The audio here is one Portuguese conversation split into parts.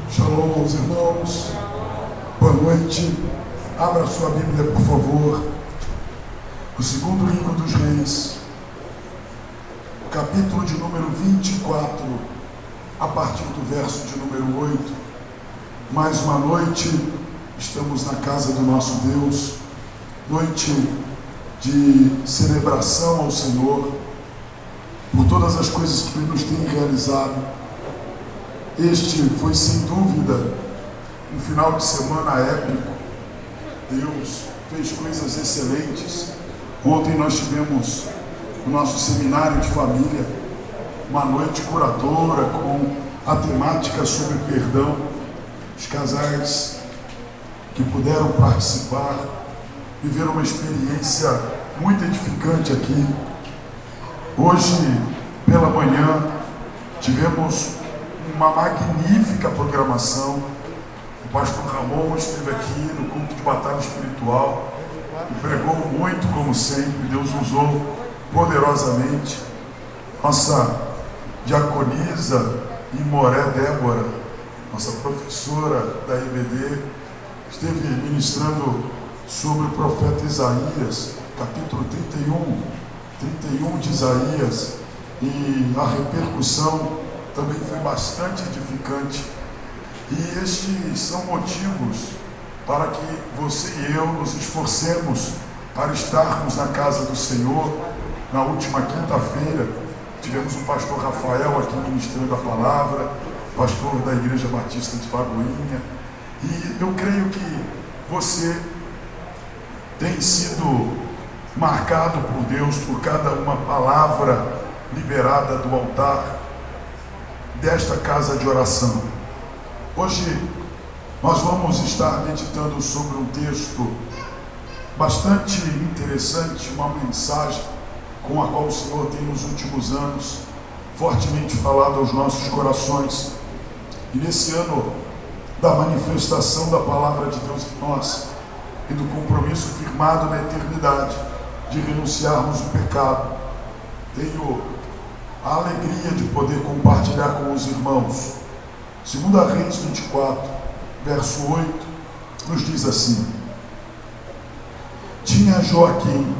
Shalom aos irmãos, boa noite. Abra sua Bíblia, por favor, o segundo livro dos Reis, capítulo de número 24, a partir do verso de número 8. Mais uma noite, estamos na casa do nosso Deus, noite de celebração ao Senhor, por todas as coisas que Ele nos tem realizado. Este foi sem dúvida um final de semana épico. Deus fez coisas excelentes. Ontem nós tivemos o nosso seminário de família, uma noite curadora com a temática sobre perdão. Os casais que puderam participar viveram uma experiência muito edificante aqui. Hoje pela manhã tivemos uma magnífica programação. O pastor Ramon esteve aqui no culto de batalha espiritual e pregou muito, como sempre. Deus usou poderosamente. Nossa diaconisa Imoré Débora, nossa professora da IBD, esteve ministrando sobre o profeta Isaías, capítulo 31 de Isaías, e a repercussão também foi bastante edificante. E estes são motivos para que você e eu nos esforcemos para estarmos na casa do Senhor. Na última quinta-feira tivemos o pastor Rafael aqui ministrando a palavra, pastor da Igreja Batista de Lagoinha, e eu creio que você tem sido marcado por Deus por cada uma palavra liberada do altar desta casa de oração. Hoje nós vamos estar meditando sobre um texto bastante interessante, uma mensagem com a qual o Senhor tem nos últimos anos fortemente falado aos nossos corações. E nesse ano da manifestação da palavra de Deus em nós e do compromisso firmado na eternidade de renunciarmos o pecado, tenho a alegria de poder compartilhar com os irmãos. 2 Reis 24, verso 8, nos diz assim: tinha Joaquim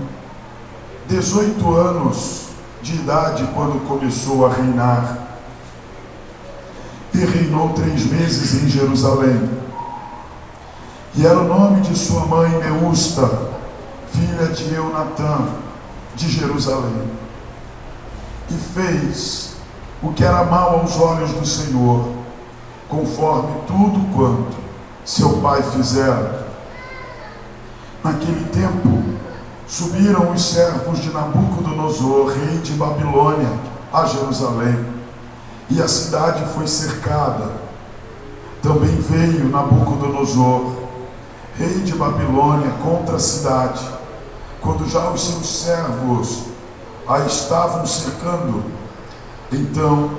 18 anos de idade quando começou a reinar, e reinou 3 meses em Jerusalém. E era o nome de sua mãe Neusta, filha de Eunatã, de Jerusalém. E fez o que era mal aos olhos do Senhor, conforme tudo quanto seu pai fizera. Naquele tempo, subiram os servos de Nabucodonosor, rei de Babilônia, a Jerusalém, e a cidade foi cercada. Também veio Nabucodonosor, rei de Babilônia, contra a cidade, quando já os seus servos a estavam cercando. Então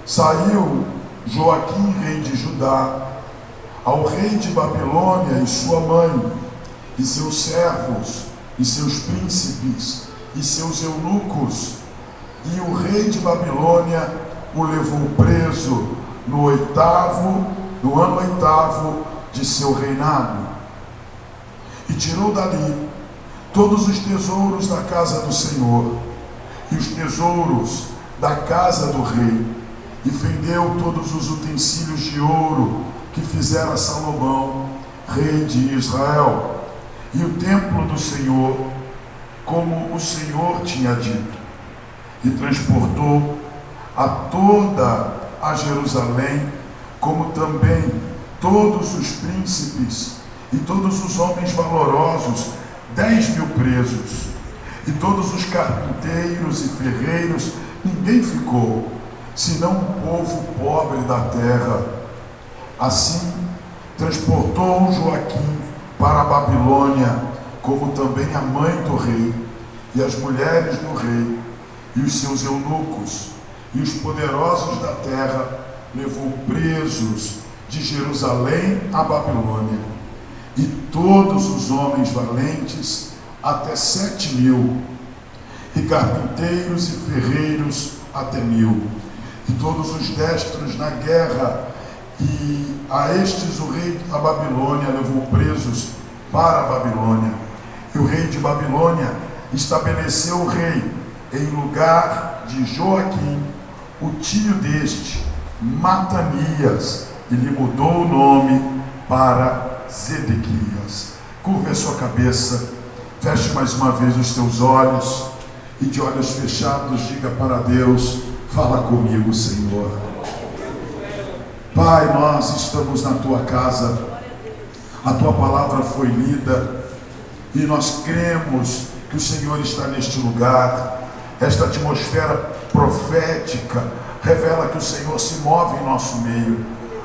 saiu Joaquim, rei de Judá, ao rei de Babilônia e sua mãe, e seus servos, e seus príncipes, e seus eunucos, e o rei de Babilônia o levou preso no ano oitavo de seu reinado, e tirou dali todos os tesouros da casa do Senhor e os tesouros da casa do rei, e fendeu todos os utensílios de ouro que fizera Salomão, rei de Israel, e o templo do Senhor, como o Senhor tinha dito, e transportou a toda a Jerusalém, como também todos os príncipes e todos os homens valorosos, 10.000 presos, e todos os carpinteiros e ferreiros. Ninguém ficou, senão um povo pobre da terra. Assim transportou Joaquim para a Babilônia, como também a mãe do rei, e as mulheres do rei, e os seus eunucos, e os poderosos da terra levou presos de Jerusalém a Babilônia, e todos os homens valentes, até 7.000, e carpinteiros e ferreiros até 1.000, e todos os destros na guerra, e a estes o rei da Babilônia levou presos para a Babilônia. E o rei de Babilônia estabeleceu o rei em lugar de Joaquim, o tio deste, Matanias, e lhe mudou o nome para Zedequias. Curva a sua cabeça, feche mais uma vez os teus olhos e de olhos fechados diga para Deus: fala comigo, Senhor. Pai, nós estamos na tua casa, a tua palavra foi lida e nós cremos que o Senhor está neste lugar. Esta atmosfera profética revela que o Senhor se move em nosso meio.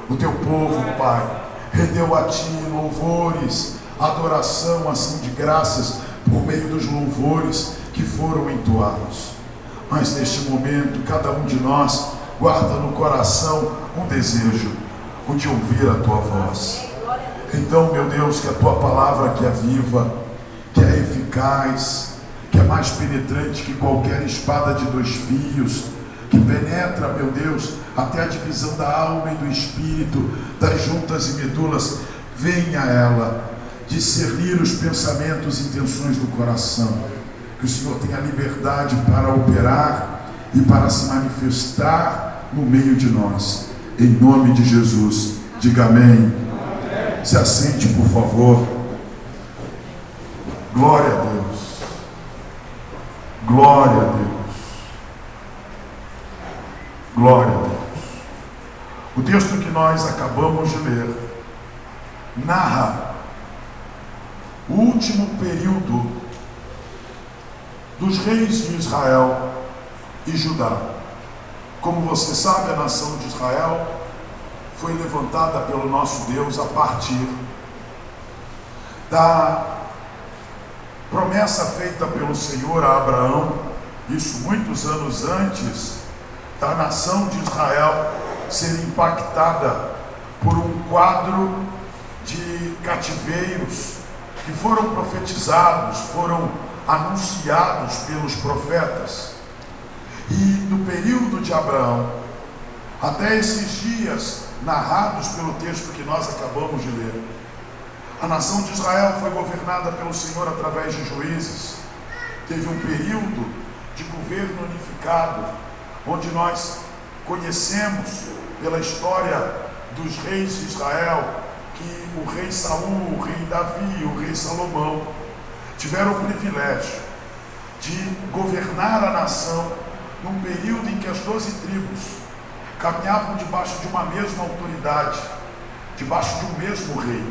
O teu povo, Pai, rendeu a ti louvores, adoração, ação de graças por meio dos louvores que foram entoados. Mas neste momento, cada um de nós guarda no coração um desejo, o de ouvir a tua voz. Então, meu Deus, que a tua palavra, que é viva, que é eficaz, que é mais penetrante que qualquer espada de 2 fios, que penetra, meu Deus, até a divisão da alma e do espírito, das juntas e medulas, venha ela discernir os pensamentos e intenções do coração. Que o Senhor tenha liberdade para operar e para se manifestar no meio de nós. Em nome de Jesus, diga amém. Se assente, por favor. Glória a Deus. Glória a Deus. Glória a Deus. O texto que nós acabamos de ler narra o último período dos reis de Israel e Judá. Como você sabe, a nação de Israel foi levantada pelo nosso Deus a partir da promessa feita pelo Senhor a Abraão, isso muitos anos antes da nação de Israel ser impactada por um quadro de cativeiros que foram profetizados, foram anunciados pelos profetas. E no período de Abraão, até esses dias narrados pelo texto que nós acabamos de ler, a nação de Israel foi governada pelo Senhor através de juízes. Teve um período de governo unificado, onde nós conhecemos pela história dos reis de Israel que o rei Saul, o rei Davi, o rei Salomão tiveram o privilégio de governar a nação num período em que as 12 tribos caminhavam debaixo de uma mesma autoridade, debaixo de um mesmo rei.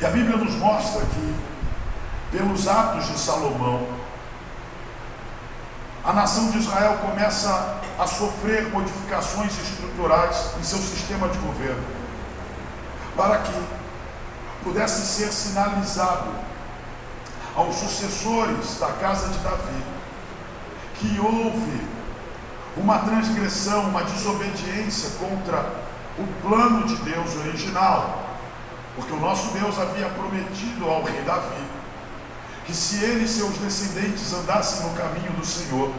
E a Bíblia nos mostra que, pelos atos de Salomão, a nação de Israel começa a sofrer modificações estruturais em seu sistema de governo, para que pudesse ser sinalizado aos sucessores da casa de Davi que houve uma transgressão, uma desobediência contra o plano de Deus original, porque o nosso Deus havia prometido ao rei Davi que se ele e seus descendentes andassem no caminho do Senhor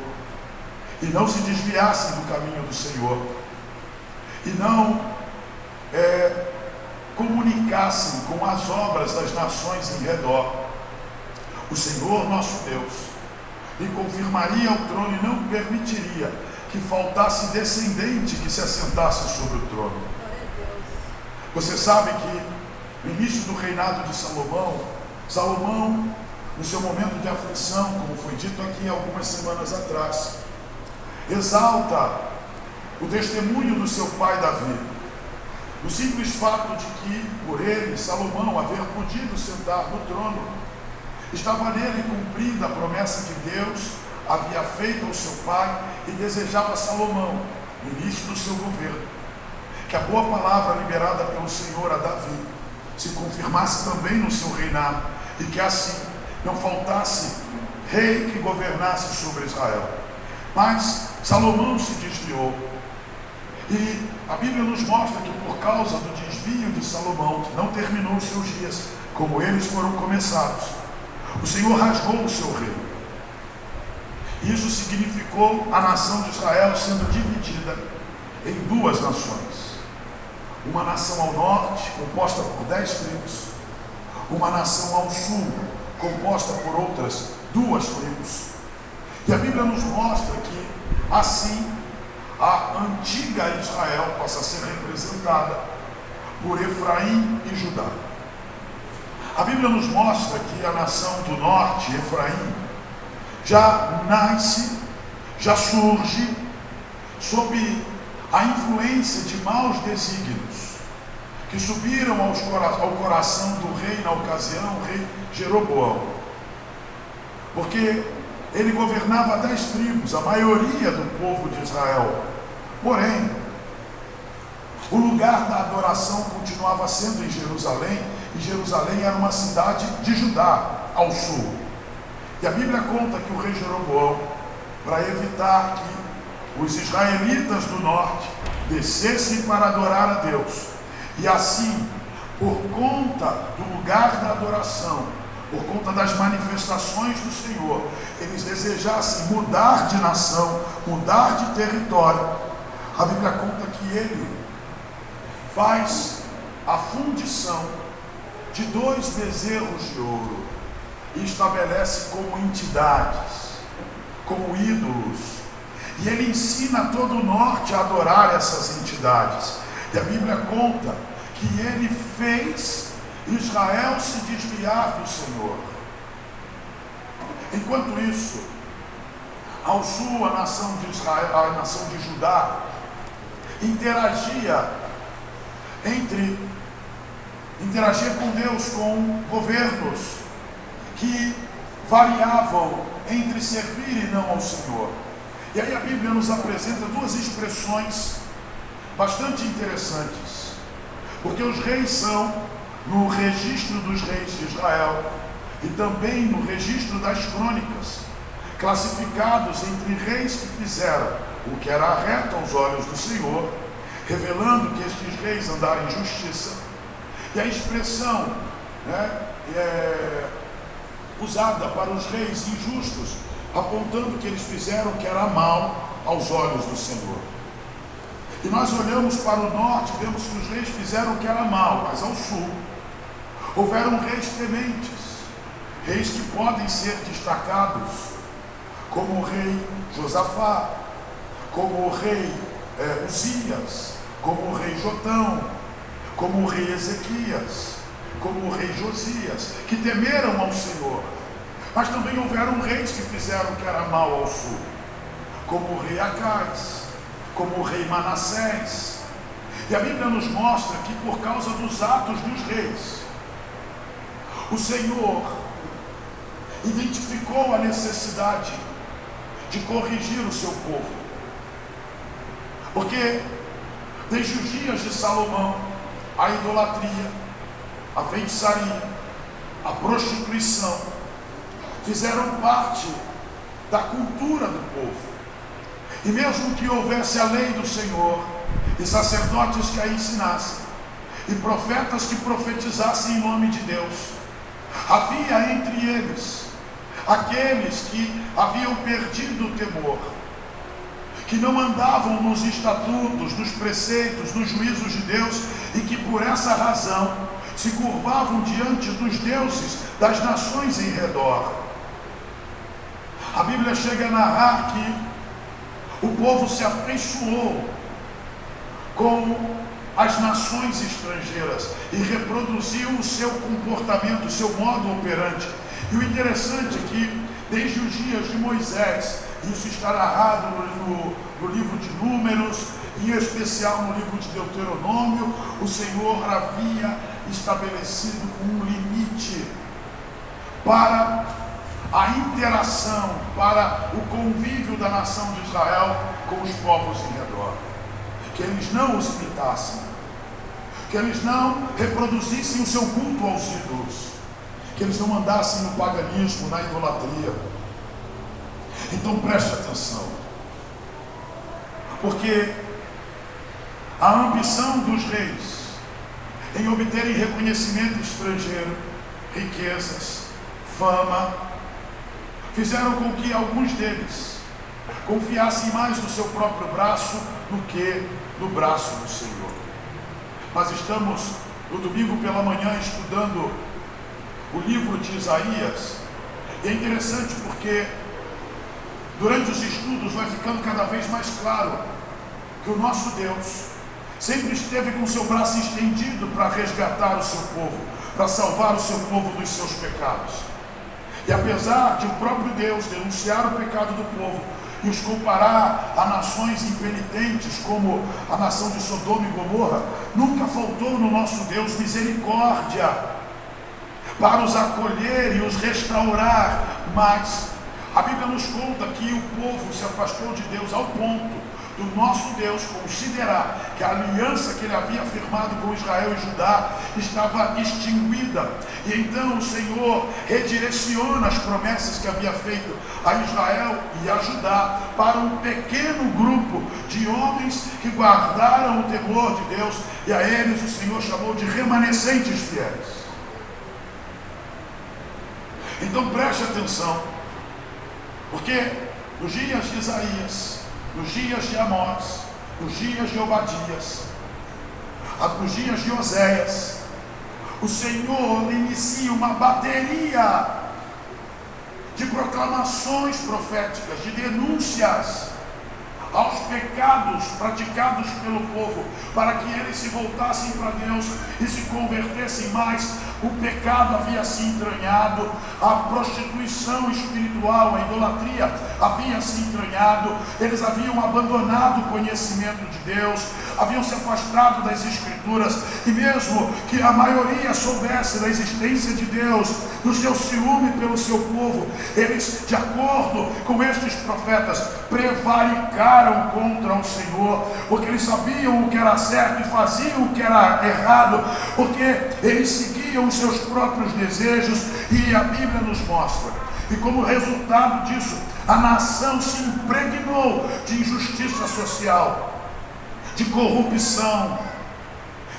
e não se desviassem do caminho do Senhor e não comunicassem com as obras das nações em redor, o Senhor nosso Deus lhe confirmaria o trono e não permitiria que faltasse descendente que se assentasse sobre o trono. Você sabe que no início do reinado de Salomão, no seu momento de aflição, como foi dito aqui algumas semanas atrás, exalta o testemunho do seu pai Davi, no simples fato de que, por ele, Salomão, haver podido sentar no trono, estava nele cumprida a promessa que Deus havia feito ao seu pai e desejava a Salomão, no início do seu governo, que a boa palavra liberada pelo Senhor a Davi se confirmasse também no seu reinado e que assim não faltasse rei que governasse sobre Israel. Mas Salomão se desviou e a Bíblia nos mostra que por causa do desvio de Salomão, que não terminou os seus dias como eles foram começados, o Senhor rasgou o seu reino. Isso significou a nação de Israel sendo dividida em 2 nações. uma nação ao norte, composta por 10 tribos, uma nação ao sul, composta por outras 2 tribos. E a Bíblia nos mostra que, assim, a antiga Israel passa a ser representada por Efraim e Judá. A Bíblia nos mostra que a nação do norte, Efraim, já nasce, já surge sob a influência de maus desígnios que subiram ao coração do rei na ocasião, o rei Jeroboão, porque ele governava 10 tribos, a maioria do povo de Israel. Porém, o lugar da adoração continuava sendo em Jerusalém, e Jerusalém era uma cidade de Judá, ao sul. E a Bíblia conta que o rei Jeroboão, para evitar que os israelitas do norte descessem para adorar a Deus, e assim, por conta do lugar da adoração, por conta das manifestações do Senhor, eles desejassem mudar de nação, mudar de território, a Bíblia conta que ele faz a fundição de 2 bezerros de ouro e estabelece como entidades, como ídolos, e ele ensina todo o norte a adorar essas entidades. E a Bíblia conta que ele fez Israel se desviar do Senhor. Enquanto isso, ao sul, a nação de Israel, a nação de Judá, interagia com Deus, com governos que variavam entre servir e não ao Senhor. E aí a Bíblia nos apresenta 2 expressões bastante interessantes, porque os reis são, no registro dos reis de Israel e também no registro das crônicas, classificados entre reis que fizeram o que era reto aos olhos do Senhor, revelando que estes reis andaram em justiça. E a expressão usada para os reis injustos, apontando que eles fizeram o que era mal aos olhos do Senhor. E nós olhamos para o norte, vemos que os reis fizeram o que era mal, mas ao sul houveram reis tementes, reis que podem ser destacados, como o rei Josafá, como o rei Uzias, como o rei Jotão, como o rei Ezequias, como o rei Josias, que temeram ao Senhor. Mas também houveram reis que fizeram o que era mal ao sul, como o rei Acais, como o rei Manassés. E a Bíblia nos mostra que por causa dos atos dos reis, o Senhor identificou a necessidade de corrigir o seu povo. Porque desde os dias de Salomão, a idolatria, a feitiçaria, a prostituição fizeram parte da cultura do povo. E mesmo que houvesse a lei do Senhor, e sacerdotes que a ensinassem, e profetas que profetizassem em nome de Deus, havia entre eles aqueles que haviam perdido o temor, que não andavam nos estatutos, nos preceitos, nos juízos de Deus, e que por essa razão se curvavam diante dos deuses das nações em redor. A Bíblia chega a narrar que o povo se afeiçoou com as nações estrangeiras e reproduziu o seu comportamento, o seu modo operante. E o interessante é que desde os dias de Moisés, isso está narrado no livro de Números, em especial no livro de Deuteronômio, o Senhor havia estabelecido um limite para a interação, para o convívio da nação de Israel com os povos em redor. Que eles não os imitassem, que eles não reproduzissem o seu culto aos ídolos, que eles não andassem no paganismo, na idolatria. Então preste atenção, porque a ambição dos reis em obterem reconhecimento estrangeiro, riquezas, fama, fizeram com que alguns deles confiassem mais no seu próprio braço do que no braço do Senhor. Nós estamos no domingo pela manhã estudando o livro de Isaías. E é interessante porque durante os estudos vai ficando cada vez mais claro que o nosso Deus sempre esteve com o seu braço estendido para resgatar o seu povo, para salvar o seu povo dos seus pecados. E apesar de o próprio Deus denunciar o pecado do povo e os comparar a nações impenitentes como a nação de Sodoma e Gomorra, nunca faltou no nosso Deus misericórdia para os acolher e os restaurar. Mas a Bíblia nos conta que o povo se afastou de Deus ao ponto do nosso Deus considerar que a aliança que ele havia firmado com Israel e Judá estava extinguida. E então o Senhor redireciona as promessas que havia feito a Israel e a Judá para um pequeno grupo de homens que guardaram o temor de Deus, e a eles o Senhor chamou de remanescentes fiéis. Então preste atenção, porque nos dias de Isaías, nos dias de Amós, nos dias de Obadias, nos dias de Oséias, o Senhor inicia uma bateria de proclamações proféticas, de denúncias aos pecados praticados pelo povo, para que eles se voltassem para Deus e se convertessem mais. O pecado havia se entranhado, a prostituição espiritual, a idolatria havia se entranhado, eles haviam abandonado o conhecimento de Deus, haviam se afastado das Escrituras, e mesmo que a maioria soubesse da existência de Deus, do seu ciúme pelo seu povo, eles, de acordo com estes profetas, prevaricaram contra o Senhor, porque eles sabiam o que era certo e faziam o que era errado, porque eles seguiam os seus próprios desejos. E a Bíblia nos mostra, e como resultado disso, a nação se impregnou de injustiça social, de corrupção,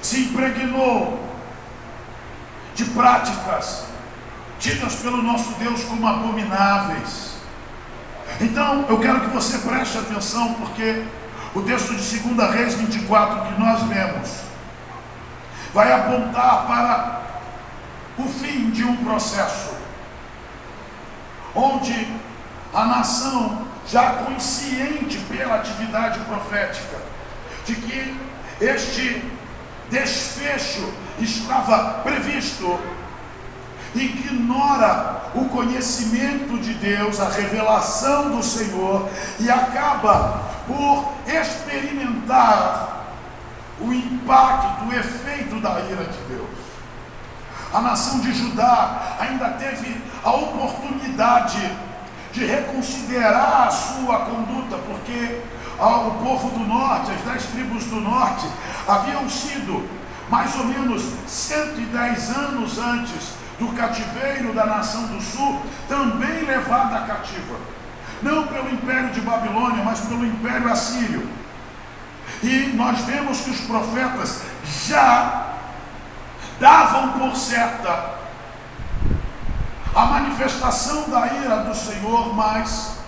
se impregnou de práticas tidas pelo nosso Deus como abomináveis. Então eu quero que você preste atenção, porque o texto de 2 Reis 24 que nós lemos vai apontar para o fim de um processo onde a nação, já consciente pela atividade profética de que este desfecho estava previsto, ignora o conhecimento de Deus, a revelação do Senhor, e acaba por experimentar o impacto, o efeito da ira de Deus. A nação de Judá ainda teve a oportunidade de reconsiderar a sua conduta, porque o povo do norte, as 10 tribos do norte, haviam sido mais ou menos 110 anos antes do cativeiro da nação do sul, também levada cativa, não pelo império de Babilônia, mas pelo império assírio. E nós vemos que os profetas já davam por certa a manifestação da ira do Senhor, mas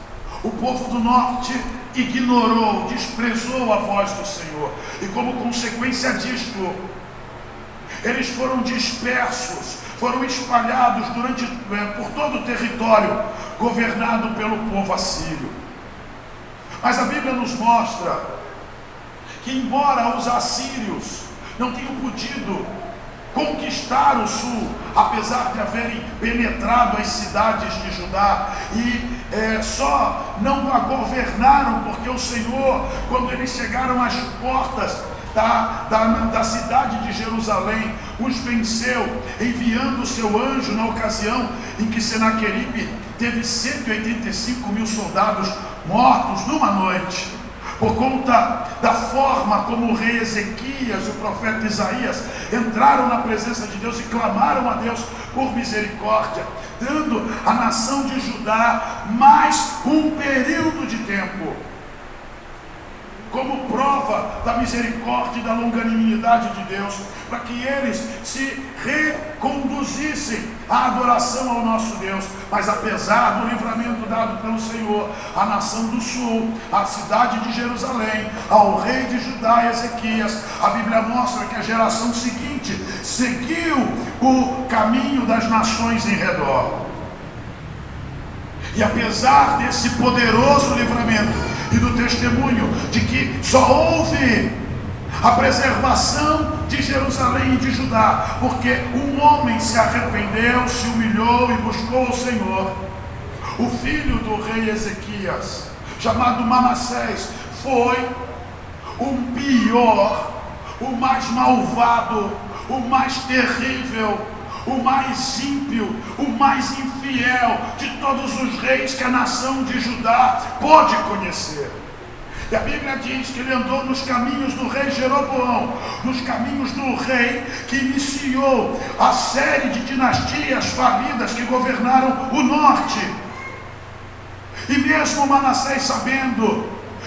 o povo do norte ignorou, desprezou a voz do Senhor, e como consequência disto, eles foram dispersos, foram espalhados por todo o território governado pelo povo assírio. Mas a Bíblia nos mostra que, embora os assírios não tenham podido conquistar o sul, apesar de haverem penetrado as cidades de Judá, e só não a governaram porque o Senhor, quando eles chegaram às portas da cidade de Jerusalém, os venceu, enviando o seu anjo na ocasião em que Senaqueribe teve 185 mil soldados mortos numa noite, por conta da forma como o rei Ezequias e o profeta Isaías entraram na presença de Deus e clamaram a Deus por misericórdia, dando à nação de Judá mais um período de tempo. como prova da misericórdia e da longanimidade de Deus, para que eles se reconduzissem à adoração ao nosso Deus. Mas apesar do livramento dado pelo Senhor, a nação do sul, a cidade de Jerusalém, ao rei de Judá, Ezequias, a Bíblia mostra que a geração seguinte seguiu o caminho das nações em redor. E apesar desse poderoso livramento e do testemunho de que só houve a preservação de Jerusalém e de Judá, porque um homem se arrependeu, se humilhou e buscou o Senhor, o filho do rei Ezequias, chamado Manassés, foi o pior, o mais malvado, o mais terrível, o mais ímpio, o mais infiel de todos os reis que a nação de Judá pôde conhecer. E a Bíblia diz que ele andou nos caminhos do rei Jeroboão, nos caminhos do rei que iniciou a série de dinastias falidas que governaram o norte. E mesmo Manassés, sabendo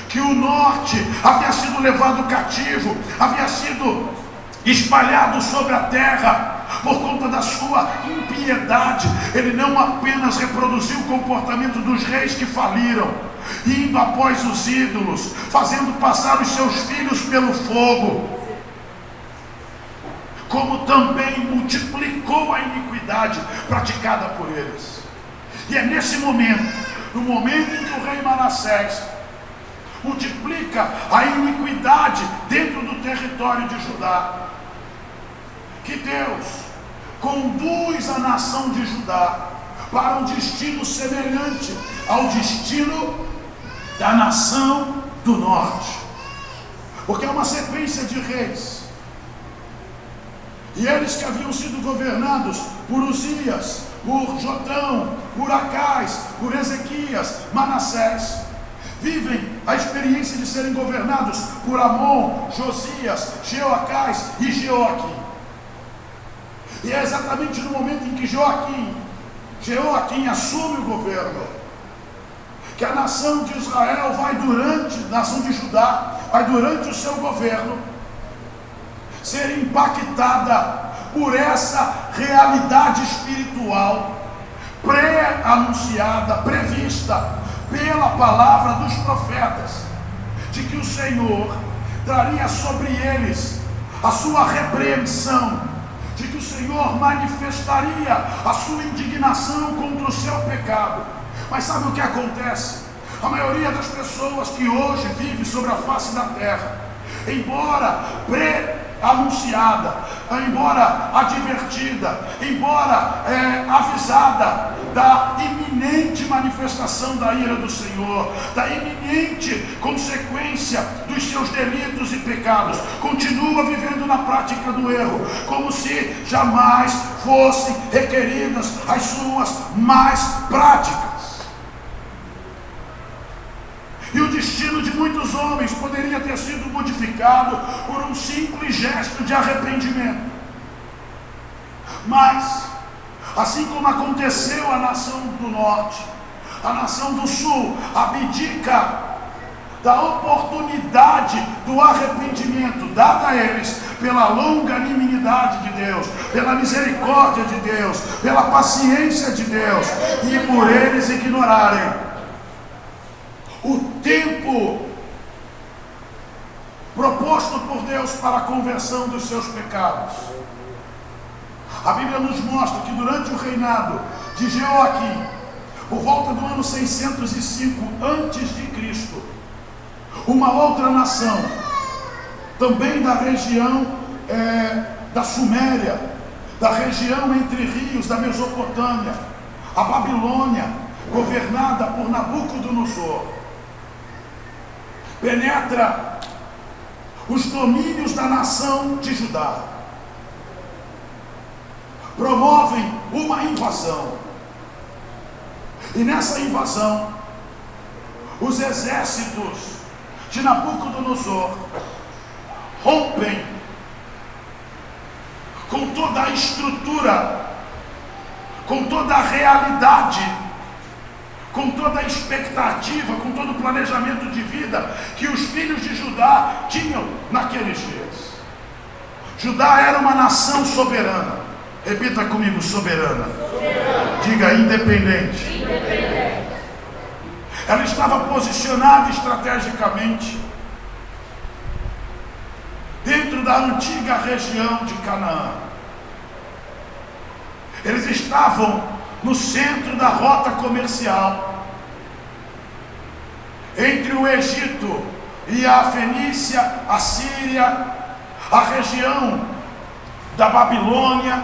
que o norte havia sido levado cativo, havia sido espalhado sobre a terra por conta da sua impiedade, ele não apenas reproduziu o comportamento dos reis que faliram, indo após os ídolos, fazendo passar os seus filhos pelo fogo, como também multiplicou a iniquidade praticada por eles. E é nesse momento, no momento em que o rei Manassés multiplica a iniquidade dentro do território de Judá, que Deus conduz a nação de Judá para um destino semelhante ao destino da nação do norte, porque é uma sequência de reis, e eles que haviam sido governados por Uzias, por Jotão, por Acais, por Ezequias, Manassés, vivem a experiência de serem governados por Amon, Josias, Jeoacás e Jeoaquim. E é exatamente no momento em que Jeoaquim assume o governo, que a nação de Israel nação de Judá, vai durante o seu governo ser impactada por essa realidade espiritual pré-anunciada, prevista pela palavra dos profetas, de que o Senhor traria sobre eles a sua repreensão, de que o Senhor manifestaria a sua indignação contra o seu pecado. Mas sabe o que acontece? A maioria das pessoas que hoje vive sobre a face da terra, embora pré-anunciada, embora advertida, embora avisada da iminente manifestação da ira do Senhor, da iminente consequência dos seus delitos e pecados, continua vivendo na prática do erro, como se jamais fossem requeridas as suas más práticas. E o destino de muitos homens poderia ter sido modificado por um simples gesto de arrependimento. Mas, assim como aconteceu à nação do norte, a nação do sul abdica da oportunidade do arrependimento dada a eles pela longanimidade de Deus, pela misericórdia de Deus, pela paciência de Deus, e por eles ignorarem o tempo proposto por Deus para a conversão dos seus pecados. A Bíblia nos mostra que durante o reinado de Jeoaquim, por volta do ano 605 a.C., uma outra nação, também da região da Suméria, da região entre rios da Mesopotâmia, a Babilônia, governada por Nabucodonosor, penetra os domínios da nação de Judá, promovem uma invasão, e nessa invasão os exércitos de Nabucodonosor rompem com toda a estrutura, com toda a realidade, com toda a expectativa, com todo o planejamento de vida que os filhos de Judá tinham naqueles dias. Judá era uma nação soberana. Repita comigo, soberana. Diga, independente. Ela estava posicionada estrategicamente dentro da antiga região de Canaã. Eles estavam no centro da rota comercial entre o Egito e a Fenícia, a Síria, a região da Babilônia,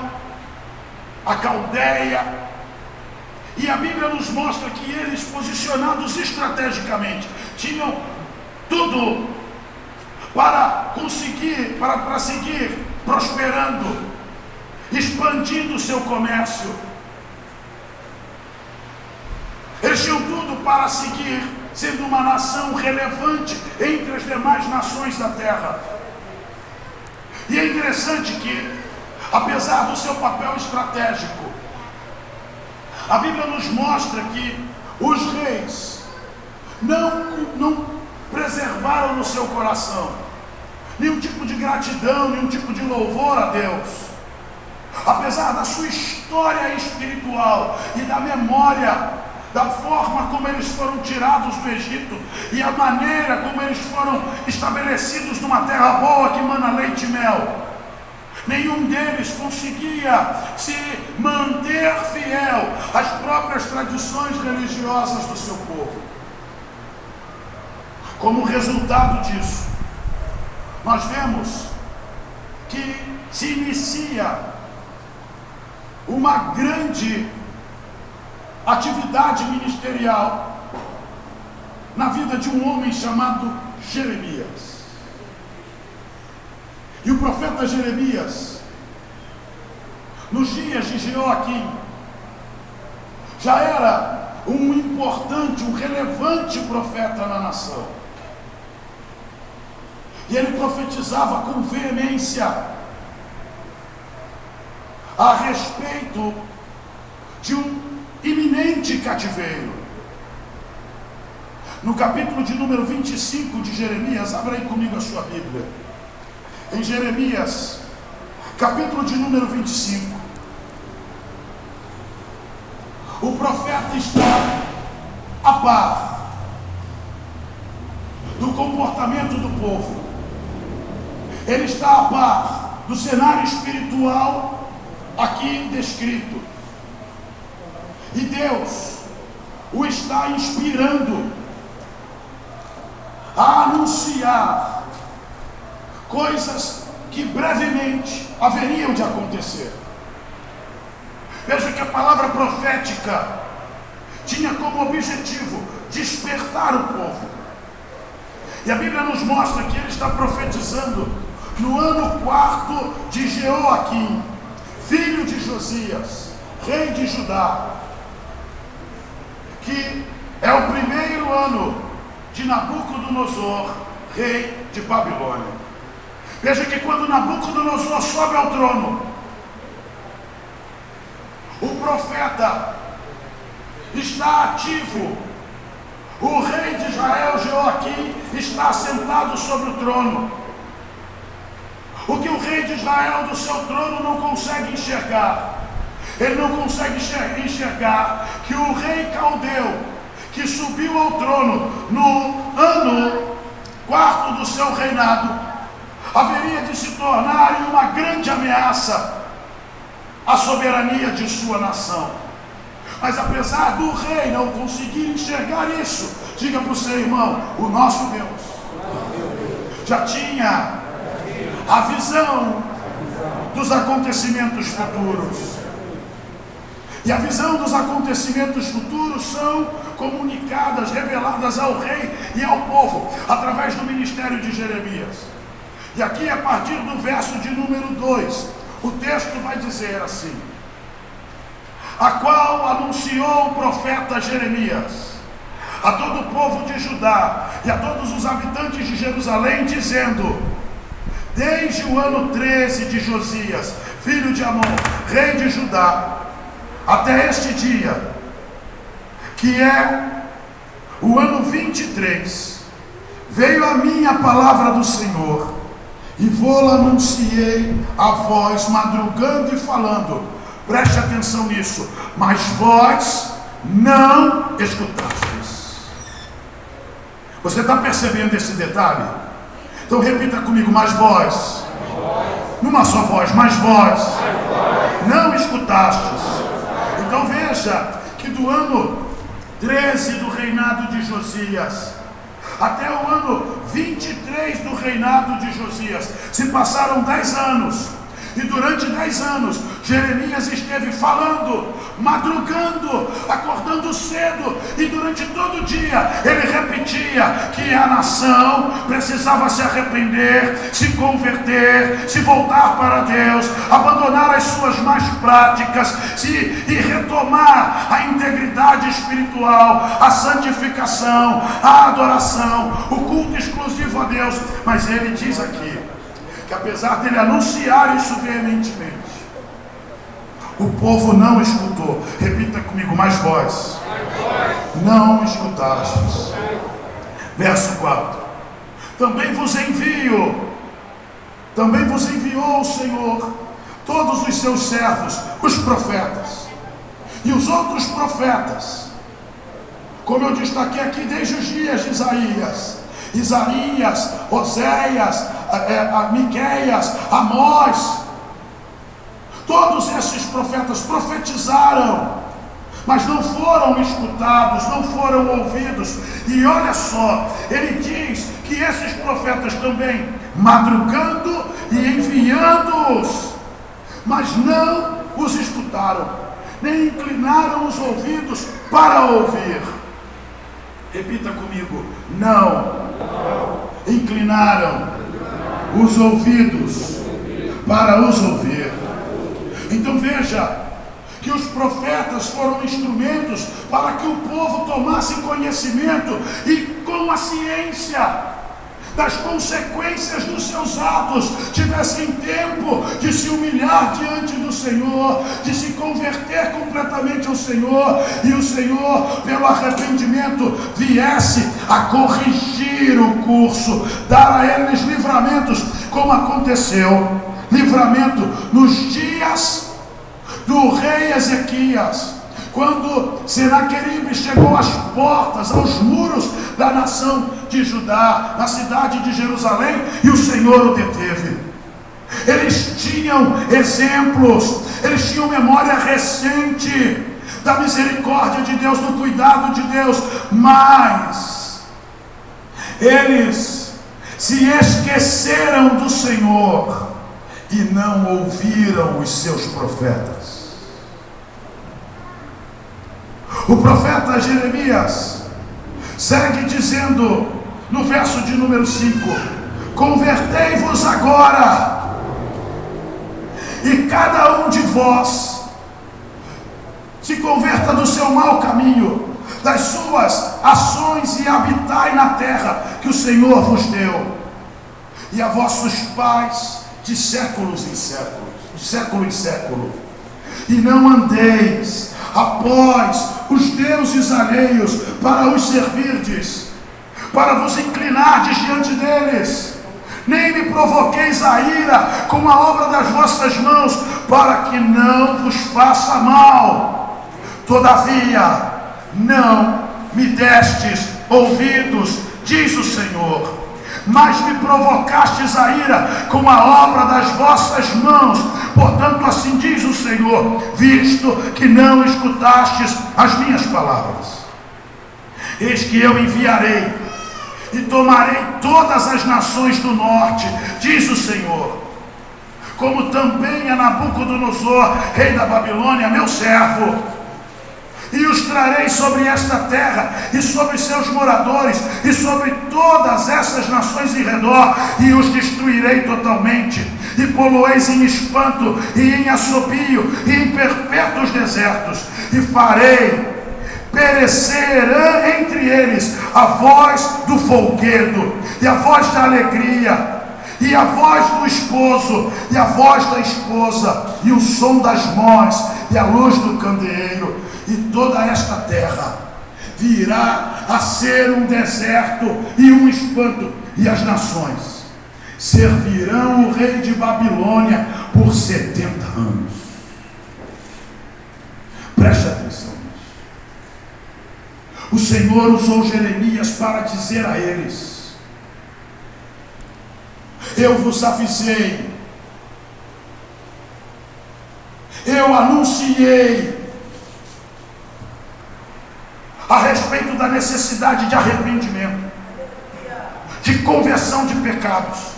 a Caldeia. E a Bíblia nos mostra que eles, posicionados estrategicamente, tinham tudo para conseguir, para seguir prosperando, expandindo o seu comércio. Eles tinham tudo para seguir sendo uma nação relevante entre as demais nações da terra. E é interessante que, apesar do seu papel estratégico, a Bíblia nos mostra que os reis não preservaram no seu coração nenhum tipo de gratidão, nenhum tipo de louvor a Deus. Apesar da sua história espiritual e da memória, da forma como eles foram tirados do Egito e a maneira como eles foram estabelecidos numa terra boa que mana leite e mel, nenhum deles conseguia se manter fiel às próprias tradições religiosas do seu povo. Como resultado disso, nós vemos que se inicia uma grande atividade ministerial na vida de um homem chamado Jeremias. E o profeta Jeremias, nos dias de Jeoaquim, já era um importante, um relevante profeta na nação. E ele profetizava com veemência a respeito de um iminente cativeiro. No capítulo de número 25 de Jeremias, abra aí comigo a sua Bíblia. Em Jeremias, capítulo de número 25, o profeta está a par do comportamento do povo. Ele está a par do cenário espiritual aqui descrito. E Deus o está inspirando a anunciar coisas que brevemente haveriam de acontecer. Veja que a palavra profética tinha como objetivo despertar o povo. E a Bíblia nos mostra que ele está profetizando no ano 4 de Jeoaquim, filho de Josias, rei de Judá, que é o primeiro ano de Nabucodonosor, rei de Babilônia. Veja que quando Nabucodonosor sobe ao trono, o profeta está ativo. O rei de Israel, Jeoaquim, está sentado sobre o trono. O que o rei de Israel do seu trono não consegue enxergar, ele não consegue enxergar que o rei caldeu, que subiu ao trono no ano 4 do seu reinado, haveria de se tornar uma grande ameaça à soberania de sua nação. Mas apesar do rei não conseguir enxergar isso, diga para o seu irmão: o nosso Deus já tinha a visão dos acontecimentos futuros. E a visão dos acontecimentos futuros são comunicadas, reveladas ao rei e ao povo, através do ministério de Jeremias. E aqui, a partir do verso de número 2, o texto vai dizer assim: a qual anunciou o profeta Jeremias a todo o povo de Judá e a todos os habitantes de Jerusalém, dizendo: desde o ano 13 de Josias, filho de Amon, rei de Judá, até este dia, que é o ano 23, veio a mim a palavra do Senhor, e vou-la anunciei a vós, madrugando e falando. Preste atenção nisso. Mas vós não escutastes. Você está percebendo esse detalhe? Então repita comigo: mas vós, numa só voz, mas vós não escutastes. Então veja que do ano 13 do reinado de Josias até o ano 23 do reinado de Josias se passaram 10 anos. E durante 10 anos, Jeremias esteve falando, madrugando, acordando cedo, e durante todo o dia ele repetia que a nação precisava se arrepender, se converter, se voltar para Deus, abandonar as suas más práticas e retomar a integridade espiritual, a santificação, a adoração, o culto exclusivo a Deus. Mas ele diz aqui que apesar dele anunciar isso veementemente, o povo não escutou. Repita comigo: mas vós não escutastes. Verso 4: também vos enviou o Senhor todos os seus servos, os profetas, e os outros profetas, como eu destaquei aqui desde os dias de Isaías, Oséias, Miqueias, Amós. Todos esses profetas profetizaram, mas não foram escutados, não foram ouvidos. E olha só, ele diz que esses profetas também, madrugando e enviando-os, mas não os escutaram, nem inclinaram os ouvidos para ouvir. Repita comigo: não inclinaram os ouvidos para os ouvir. Então veja que os profetas foram instrumentos para que o povo tomasse conhecimento e, com a ciência das consequências dos seus atos, tivessem tempo de se humilhar diante do Senhor, de se converter completamente ao Senhor, e o Senhor, pelo arrependimento, viesse a corrigir o curso, dar a eles livramentos, como aconteceu, livramento nos dias do rei Ezequias, quando Senaqueribe chegou às portas, aos muros da nação de Judá, na cidade de Jerusalém, e o Senhor o deteve. Eles tinham exemplos, eles tinham memória recente da misericórdia de Deus, do cuidado de Deus, mas eles se esqueceram do Senhor e não ouviram os seus profetas. O profeta Jeremias segue dizendo no verso de número 5: convertei-vos agora, e cada um de vós se converta do seu mau caminho, das suas ações, e habitai na terra que o Senhor vos deu, e a vossos pais de séculos em séculos, de século em século, e não andeis após os deuses alheios para os servirdes, para vos inclinardes diante deles, nem me provoqueis a ira com a obra das vossas mãos, para que não vos faça mal. Todavia não me destes ouvidos, diz o Senhor, mas me provocastes a ira com a obra das vossas mãos. Portanto, assim diz o Senhor, visto que não escutastes as minhas palavras, eis que eu enviarei e tomarei todas as nações do norte, diz o Senhor, como também a Nabucodonosor, rei da Babilônia, meu servo, e os trarei sobre esta terra, e sobre seus moradores, e sobre todas essas nações em redor, e os destruirei totalmente, e poloeis em espanto, e em assobio, e em perpétuos desertos, e farei perecer entre eles a voz do folguedo, e a voz da alegria, e a voz do esposo, e a voz da esposa, e o som das mãos, e a luz do candeeiro. E toda esta terra virá a ser um deserto e um espanto, e as nações servirão o rei de Babilônia por 70 anos. Preste atenção nisso. O Senhor usou Jeremias para dizer a eles: eu vos avisei, eu anunciei a respeito da necessidade de arrependimento, de conversão de pecados.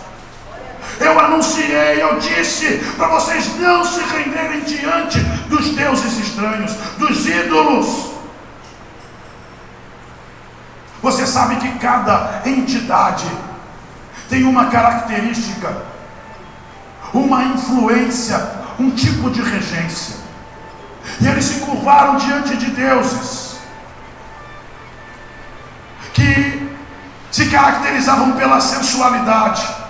Eu anunciei, eu disse para vocês não se renderem diante dos deuses estranhos, dos ídolos. Você sabe que cada entidade tem uma característica, uma influência, um tipo de regência. E eles se curvaram diante de deuses que se caracterizavam pela sensualidade,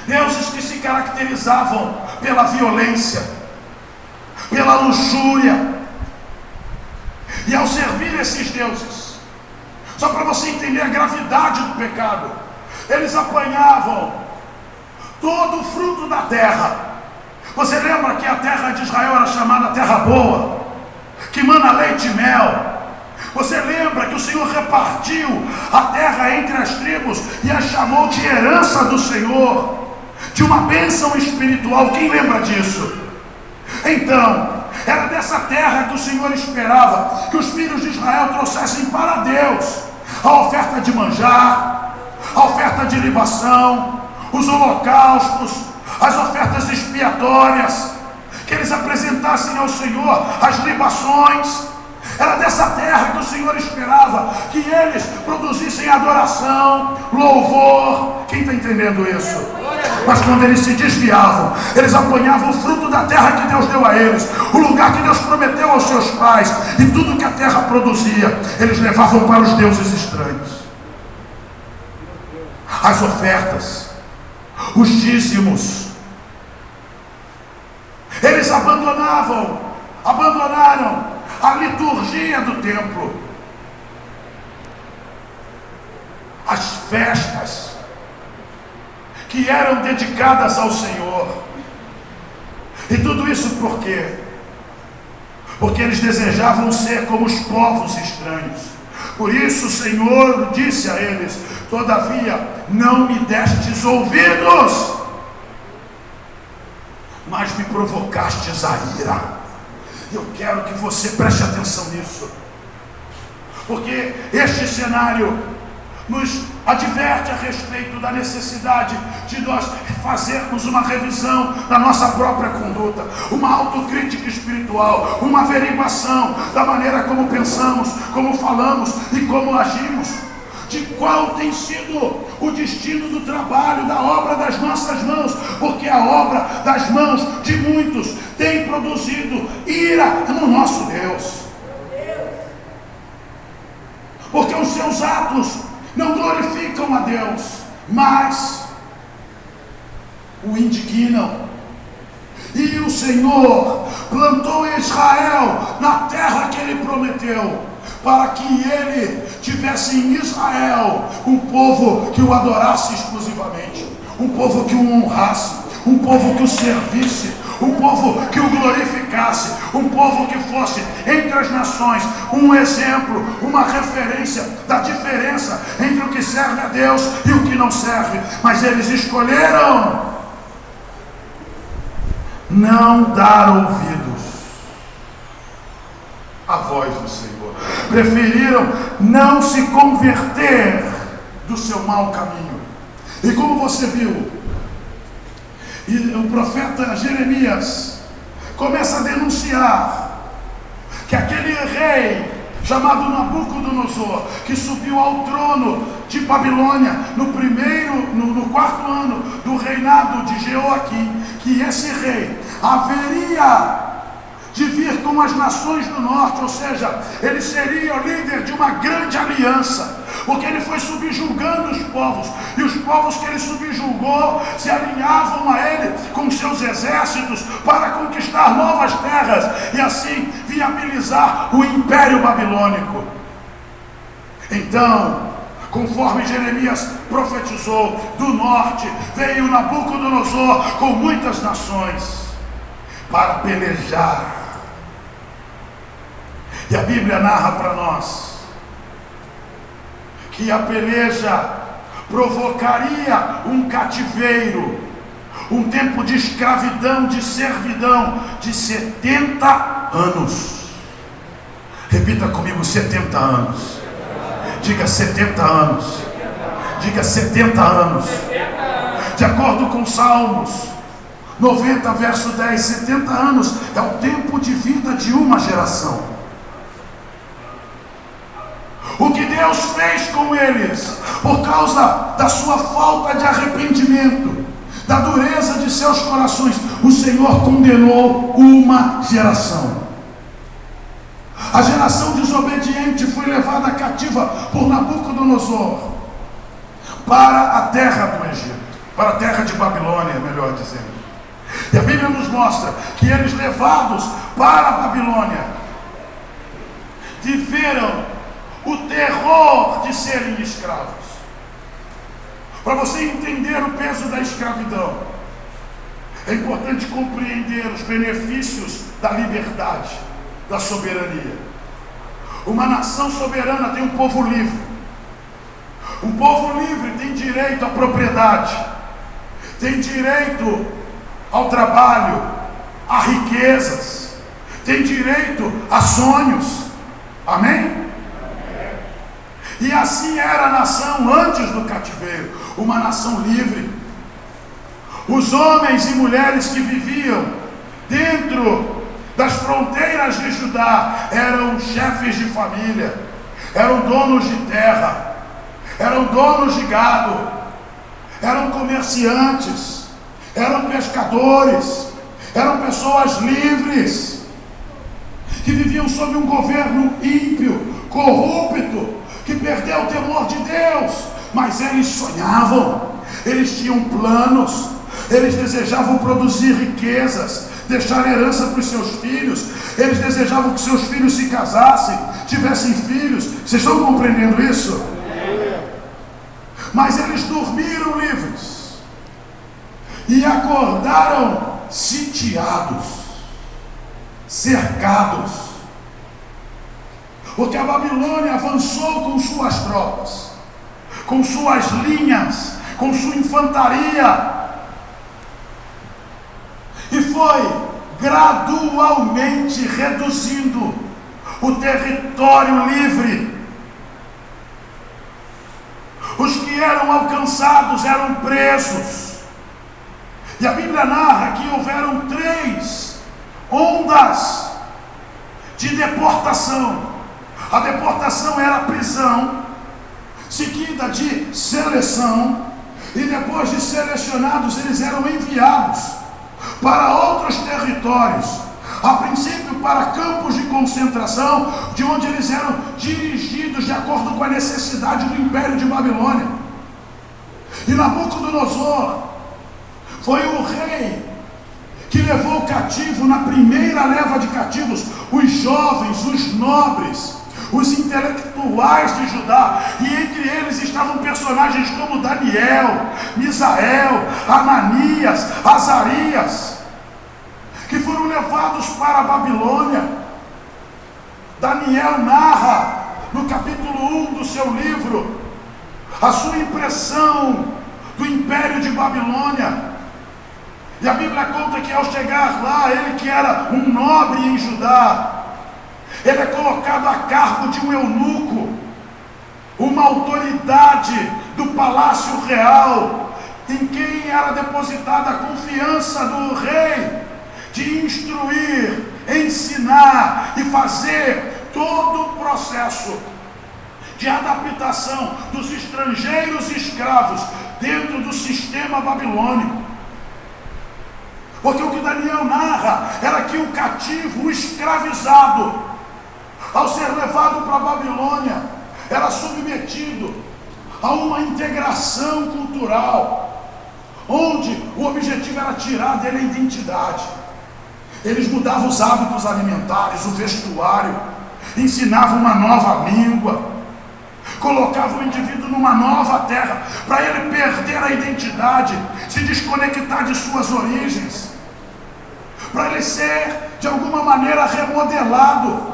deuses que se caracterizavam pela violência, pela luxúria. E ao servir esses deuses, só para você entender a gravidade do pecado, eles apanhavam todo o fruto da terra. Você lembra que a terra de Israel era chamada terra boa, que mana leite e mel? Você lembra que o Senhor repartiu a terra entre as tribos e a chamou de herança do Senhor, de uma bênção espiritual? Quem lembra disso? Então, era dessa terra que o Senhor esperava que os filhos de Israel trouxessem para Deus a oferta de manjar, a oferta de libação, os holocaustos, as ofertas expiatórias, que eles apresentassem ao Senhor as libações. Era dessa terra que o Senhor esperava que eles produzissem adoração, louvor. Quem está entendendo isso? Mas quando eles se desviavam, eles apanhavam o fruto da terra que Deus deu a eles, o lugar que Deus prometeu aos seus pais, e tudo que a terra produzia, eles levavam para os deuses estranhos. As ofertas, os dízimos, eles abandonaram a liturgia do templo, as festas que eram dedicadas ao Senhor. E tudo isso por quê? Porque eles desejavam ser como os povos estranhos. Por isso o Senhor disse a eles: todavia não me destes ouvidos, mas me provocastes a ira. Eu quero que você preste atenção nisso, porque este cenário nos adverte a respeito da necessidade de nós fazermos uma revisão da nossa própria conduta, uma autocrítica espiritual, uma averiguação da maneira como pensamos, como falamos e como agimos, de qual tem sido o destino do trabalho, da obra das nossas mãos, porque a obra das mãos de muitos tem produzido ira no nosso Deus, porque os seus atos não glorificam a Deus, mas o indignam. E o Senhor plantou Israel na terra que Ele prometeu, para que Ele tivesse em Israel um povo que o adorasse exclusivamente, um povo que o honrasse, um povo que o servisse, um povo que o glorificasse, um povo que fosse entre as nações um exemplo, uma referência da diferença entre o que serve a Deus e o que não serve. Mas eles escolheram não dar ouvidos à voz do Senhor, preferiram não se converter do seu mau caminho. E como você viu, e o profeta Jeremias começa a denunciar que aquele rei chamado Nabucodonosor, que subiu ao trono de Babilônia no quarto ano do reinado de Jeoaquim, que esse rei haveria de vir com as nações do norte, ou seja, ele seria o líder de uma grande aliança, porque ele foi subjugando os povos, e os povos que ele subjugou se alinhavam a ele com seus exércitos para conquistar novas terras e assim viabilizar o Império Babilônico. Então, conforme Jeremias profetizou, do norte veio Nabucodonosor com muitas nações para pelejar. E a Bíblia narra para nós que a peleja provocaria um cativeiro, um tempo de escravidão, de servidão, de 70 anos. Repita comigo, 70 anos. Diga 70 anos. Diga 70 anos. De acordo com Salmos 90, verso 10, 70 anos é o tempo de vida de uma geração. O que Deus fez com eles, por causa da sua falta de arrependimento, da dureza de seus corações, o Senhor condenou uma geração. A geração desobediente foi levada cativa por Nabucodonosor para a terra do Egito, para a terra de Babilônia, melhor dizendo. E a Bíblia nos mostra que eles, levados para a Babilônia, viveram o terror de serem escravos. Para você entender o peso da escravidão, é importante compreender os benefícios da liberdade, da soberania. Uma nação soberana tem um povo livre. Um povo livre tem direito à propriedade, tem direito ao trabalho, a riquezas, tem direito a sonhos. Amém? E assim era a nação antes do cativeiro, uma nação livre. Os homens e mulheres que viviam dentro das fronteiras de Judá eram chefes de família, eram donos de terra, eram donos de gado, eram comerciantes, eram pescadores, eram pessoas livres, que viviam sob um governo ímpio, corrupto, que perdeu o temor de Deus, mas eles sonhavam, eles tinham planos, eles desejavam produzir riquezas, deixar herança para os seus filhos, eles desejavam que seus filhos se casassem, tivessem filhos. Vocês estão compreendendo isso? Mas eles dormiram livres e acordaram sitiados, cercados, porque a Babilônia avançou com suas tropas, com suas linhas, com sua infantaria, e foi gradualmente reduzindo o território livre. Os que eram alcançados eram presos, e a Bíblia narra que houveram 3 ondas de deportação. A deportação era a prisão, seguida de seleção, e depois de selecionados eles eram enviados para outros territórios, a princípio para campos de concentração, de onde eles eram dirigidos de acordo com a necessidade do Império de Babilônia. E Nabucodonosor foi o rei que levou cativo, na primeira leva de cativos, os jovens, os nobres, os intelectuais de Judá, e entre eles estavam personagens como Daniel, Misael, Ananias, Azarias, que foram levados para a Babilônia. Daniel narra no capítulo 1 do seu livro a sua impressão do Império de Babilônia. E a Bíblia conta que ao chegar lá, ele que era um nobre em Judá, ele é colocado a cargo de um eunuco, uma autoridade do palácio real, em quem era depositada a confiança do rei de instruir, ensinar e fazer todo o processo de adaptação dos estrangeiros escravos dentro do sistema babilônico. Porque o que Daniel narra era que o cativo, o escravizado, ao ser levado para a Babilônia, era submetido a uma integração cultural, onde o objetivo era tirar dele a identidade. Eles mudavam os hábitos alimentares, o vestuário, ensinavam uma nova língua, colocavam o indivíduo numa nova terra, para ele perder a identidade, se desconectar de suas origens, para ele ser de alguma maneira remodelado.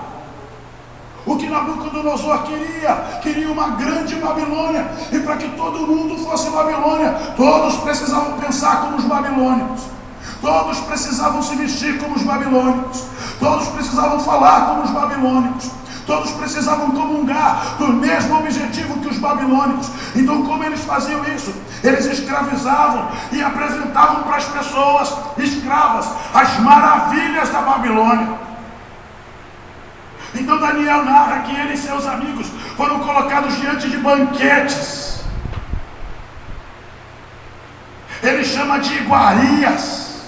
O que Nabucodonosor queria uma grande Babilônia, e para que todo mundo fosse Babilônia, todos precisavam pensar como os babilônicos, todos precisavam se vestir como os babilônicos, todos precisavam falar como os babilônicos, todos precisavam comungar do mesmo objetivo que os babilônicos. Então, como eles faziam isso? Eles escravizavam e apresentavam para as pessoas escravas as maravilhas da Babilônia. Então Daniel narra que ele e seus amigos foram colocados diante de banquetes. Ele chama de iguarias.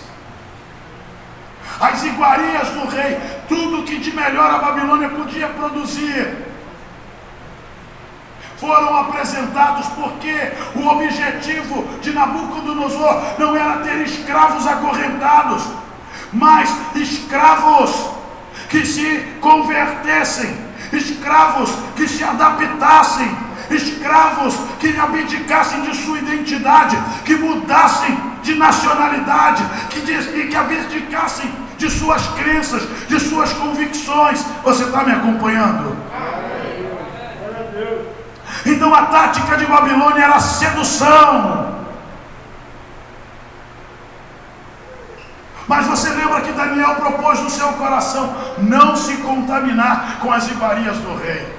As iguarias do rei, tudo que de melhor a Babilônia podia produzir, foram apresentados, porque o objetivo de Nabucodonosor não era ter escravos acorrentados, mas escravos que se convertessem, escravos que se adaptassem, escravos que abdicassem de sua identidade, que mudassem de nacionalidade, que abdicassem de suas crenças, de suas convicções. Você está me acompanhando? Então a tática de Babilônia era a sedução. Mas você lembra que Daniel propôs no seu coração não se contaminar com as iguarias do rei.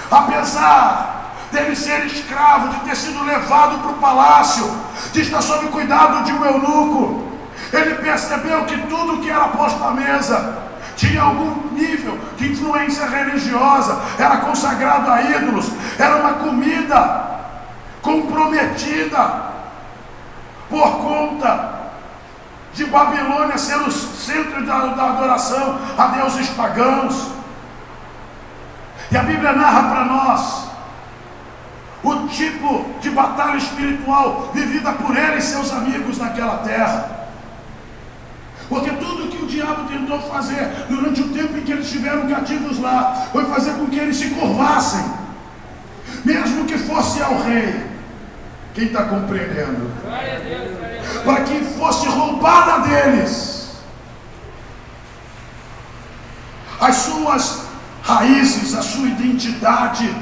Apesar dele ser escravo, de ter sido levado para o palácio, de estar sob cuidado de um eunuco, ele percebeu que tudo que era posto à mesa tinha algum nível de influência religiosa, era consagrado a ídolos, era uma comida comprometida por conta de Babilônia ser o centro da adoração a deuses pagãos. E a Bíblia narra para nós o tipo de batalha espiritual vivida por ele e seus amigos naquela terra. Porque tudo que o diabo tentou fazer durante o tempo em que eles estiveram cativos lá, foi fazer com que eles se curvassem, mesmo que fosse ao rei. Quem está compreendendo? Para que fosse roubada deles as suas raízes, a sua identidade.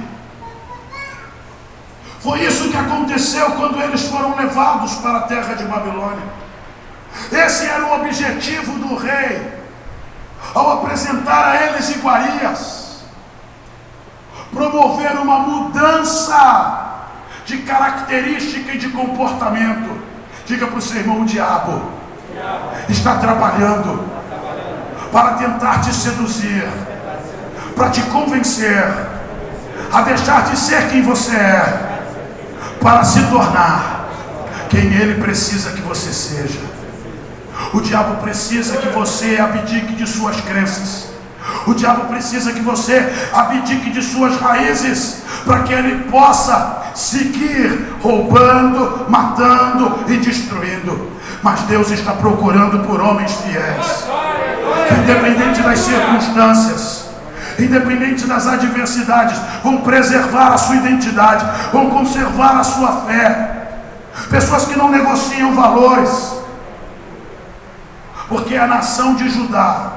Foi isso que aconteceu quando eles foram levados para a terra de Babilônia. Esse era o objetivo do rei ao apresentar a eles iguarias: promover uma mudança de característica e de comportamento. Diga para o seu irmão: o diabo está trabalhando para tentar te seduzir, para te convencer a deixar de ser quem você é, para se tornar quem ele precisa que você seja. O diabo precisa que você abdique de suas crenças. O diabo precisa que você abdique de suas raízes, para que ele possa seguir roubando, matando e destruindo. Mas Deus está procurando por homens fiéis, que, independente das circunstâncias, independente das adversidades, vão preservar a sua identidade, vão conservar a sua fé. Pessoas que não negociam valores, porque a nação de Judá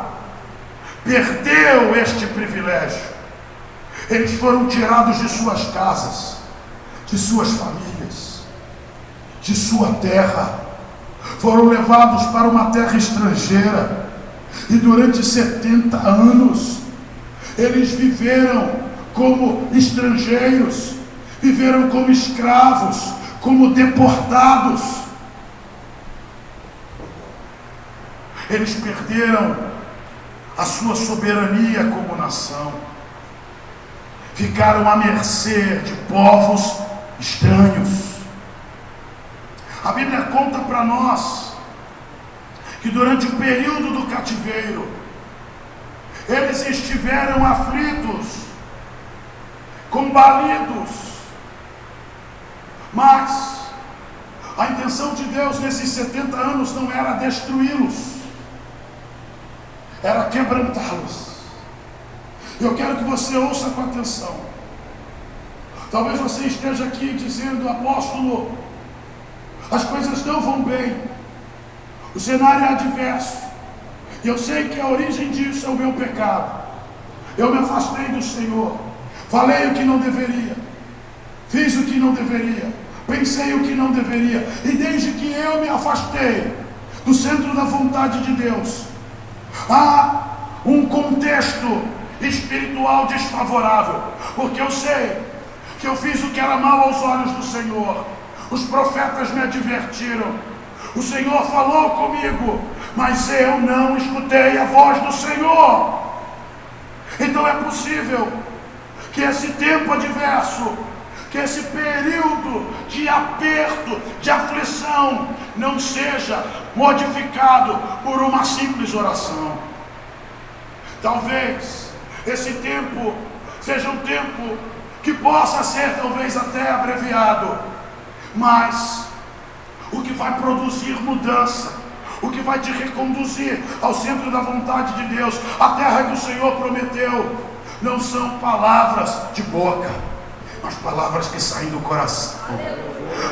perdeu este privilégio. Eles foram tirados de suas casas, de suas famílias, de sua terra, foram levados para uma terra estrangeira, e durante 70 anos eles viveram como estrangeiros, viveram como escravos, como deportados. Eles perderam a sua soberania como nação, ficaram à mercê de povos estranhos. A Bíblia conta para nós que durante o período do cativeiro, eles estiveram aflitos, combalidos, mas a intenção de Deus nesses 70 anos não era destruí-los, era quebrantá-los. Eu quero que você ouça com atenção. Talvez você esteja aqui dizendo: apóstolo, as coisas não vão bem, o cenário é adverso, e eu sei que a origem disso é o meu pecado. Eu me afastei do Senhor, falei o que não deveria, fiz o que não deveria, pensei o que não deveria, e desde que eu me afastei do centro da vontade de Deus, há um contexto espiritual desfavorável, porque eu sei que eu fiz o que era mal aos olhos do Senhor. Os profetas me advertiram, o Senhor falou comigo, mas eu não escutei a voz do Senhor. Então é possível que esse tempo adverso, que esse período de aperto, de aflição, não seja modificado por uma simples oração. Talvez esse tempo seja um tempo que possa ser talvez até abreviado, mas o que vai produzir mudança, o que vai te reconduzir ao centro da vontade de Deus, a terra que o Senhor prometeu, não são palavras de boca, mas palavras que saem do coração,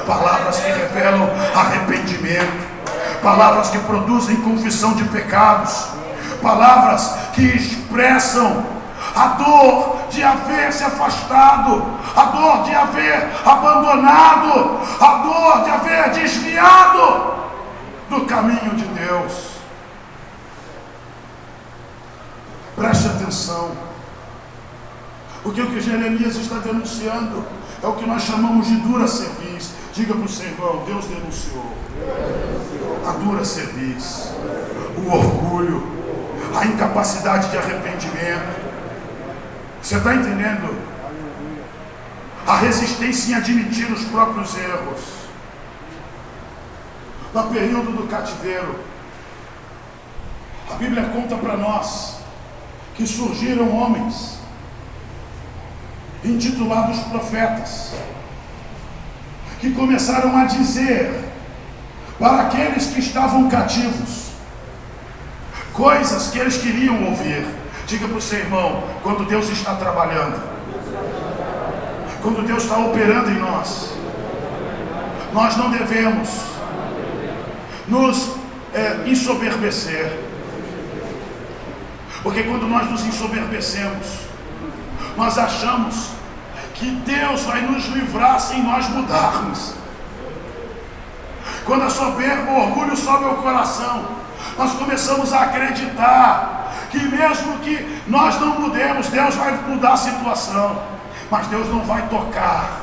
palavras que revelam arrependimento, palavras que produzem confissão de pecados, palavras que expressam a dor de haver se afastado, a dor de haver abandonado, a dor de haver desviado do caminho de Deus. Preste atenção, porque o que Jeremias está denunciando é o que nós chamamos de dura cerviz. Diga para o seu irmão: Deus denunciou a dura cerviz, o orgulho, a incapacidade de arrependimento. Você está entendendo? A resistência em admitir os próprios erros. No período do cativeiro, a Bíblia conta para nós que surgiram homens intitulados profetas, que começaram a dizer para aqueles que estavam cativos coisas que eles queriam ouvir. Diga para o seu irmão: quando Deus está trabalhando, quando Deus está operando em nós, nós não devemos nos ensoberbecer, porque quando nós nos ensoberbecemos, nós achamos que Deus vai nos livrar sem nós mudarmos. Quando a soberba, o orgulho sobe ao coração, nós começamos a acreditar que mesmo que nós não mudemos, Deus vai mudar a situação, mas Deus não vai tocar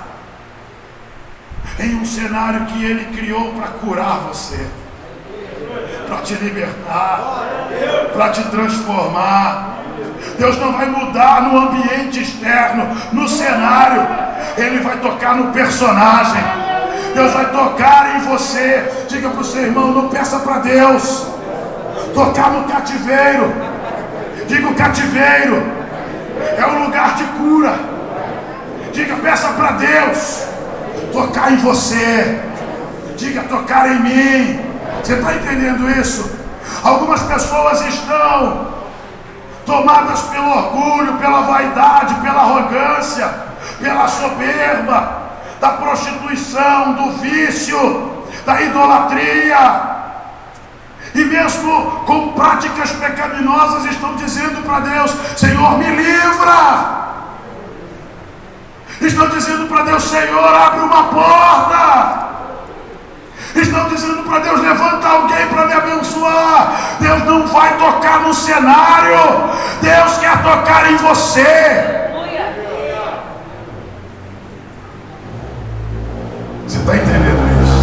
em um cenário que Ele criou para curar você, para te libertar, para te transformar. Deus não vai mudar no ambiente externo, no cenário. Ele vai tocar no personagem. Deus vai tocar em você. Diga para o seu irmão: não peça para Deus tocar no cativeiro. Diga: o cativeiro é um lugar de cura. Diga: peça para Deus tocar em você. Diga: tocar em mim. Você está entendendo isso? Algumas pessoas estão tomadas pelo orgulho, pela vaidade, pela arrogância, pela soberba, da prostituição, do vício, da idolatria, e mesmo com práticas pecaminosas estão dizendo para Deus: Senhor, me livra. Estão dizendo para Deus: Senhor, abre uma porta. Estão dizendo para Deus: levanta alguém para me abençoar. Deus não vai tocar no cenário, Deus quer tocar em você. Você está entendendo isso?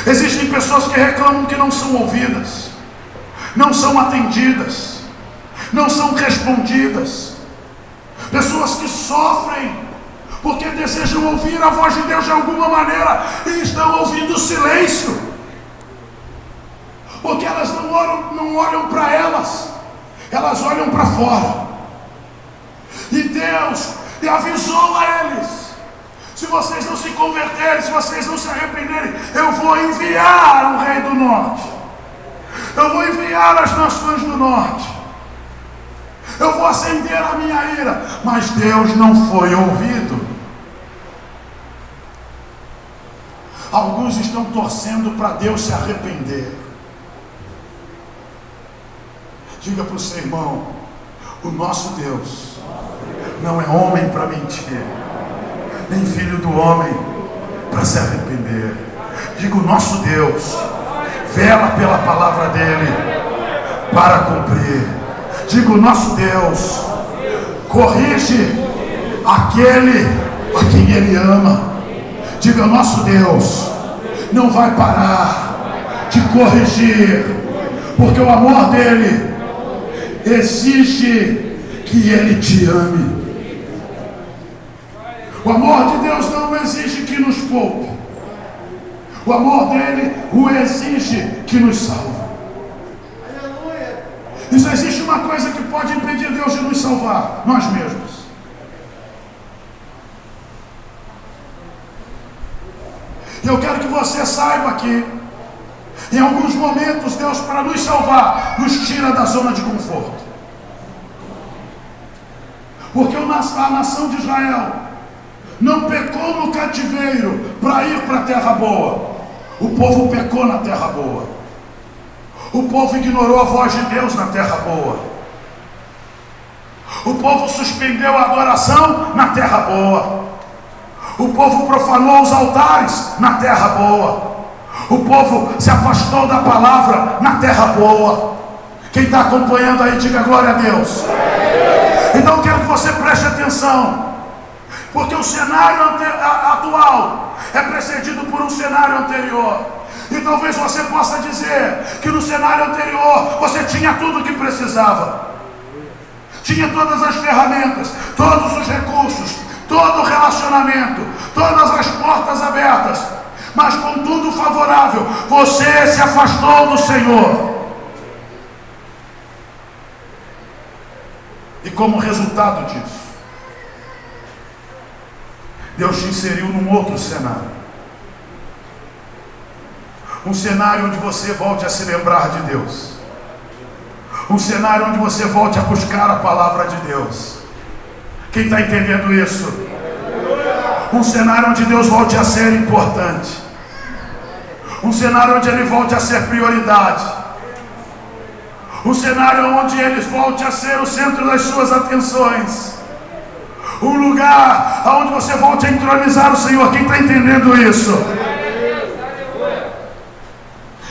Existem pessoas que reclamam que não são ouvidas, não são atendidas, não são respondidas. Pessoas que sofrem porque desejam ouvir a voz de Deus de alguma maneira e estão ouvindo silêncio. não olham para elas, elas olham para fora. E Deus avisou a eles: se vocês não se converterem, se vocês não se arrependerem, eu vou enviar o rei do norte, eu vou enviar as nações do norte, eu vou acender a minha ira. Mas Deus não foi ouvido. Alguns estão torcendo para Deus se arrepender. Diga para o seu irmão: o nosso Deus não é homem para mentir, nem filho do homem para se arrepender. Diga: o nosso Deus vela pela palavra dele para cumprir. Diga: o nosso Deus corrige aquele a quem ele ama. Diga: nosso Deus não vai parar de corrigir, porque o amor dele exige que ele te ame. O amor de Deus não exige que nos poupe. O amor dele o exige que nos salve. E só existe uma coisa que pode impedir Deus de nos salvar: nós mesmos. Eu quero que você saiba que em alguns momentos Deus, para nos salvar, nos tira da zona de conforto. Porque a nação de Israel não pecou no cativeiro para ir para a terra boa. O povo pecou na terra boa. O povo ignorou a voz de Deus na terra boa. O povo suspendeu a adoração na terra boa. O povo profanou os altares na terra boa. O povo se afastou da palavra na terra boa. Quem está acompanhando aí, diga glória a Deus. Então eu quero que você preste atenção, porque o cenário atual é precedido por um cenário anterior. E talvez você possa dizer que no cenário anterior você tinha tudo o que precisava, tinha todas as ferramentas, todos os recursos, todo o relacionamento, todas as portas abertas, mas com tudo favorável, você se afastou do Senhor. E como resultado disso, Deus te inseriu num outro cenário. Um cenário onde você volte a se lembrar de Deus. Um cenário onde você volte a buscar a palavra de Deus. Quem está entendendo isso? Um cenário onde Deus volte a ser importante. Um cenário onde Ele volte a ser prioridade. Um cenário onde Ele volte a ser o centro das suas atenções. Um lugar onde você volte a entronizar o Senhor. Quem está entendendo isso?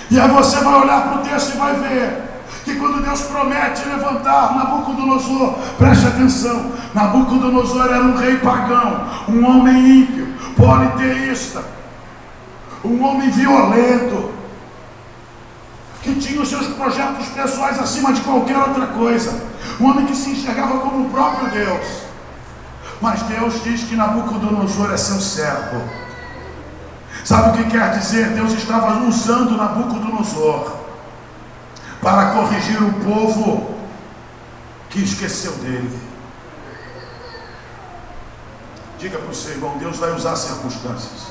E aí você vai olhar para o texto e vai ver que quando Deus promete levantar Nabucodonosor, preste atenção, Nabucodonosor era um rei pagão, um homem ímpio, politeísta, um homem violento, que tinha os seus projetos pessoais acima de qualquer outra coisa, um homem que se enxergava como o próprio Deus. Mas Deus diz que Nabucodonosor é seu servo. Sabe o que quer dizer? Deus estava usando Nabucodonosor para corrigir o povo que esqueceu dele. Diga para o seu irmão: Deus vai usar circunstâncias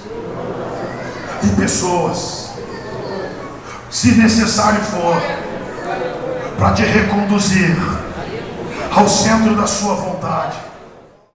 e pessoas, se necessário for, para te reconduzir ao centro da sua vontade.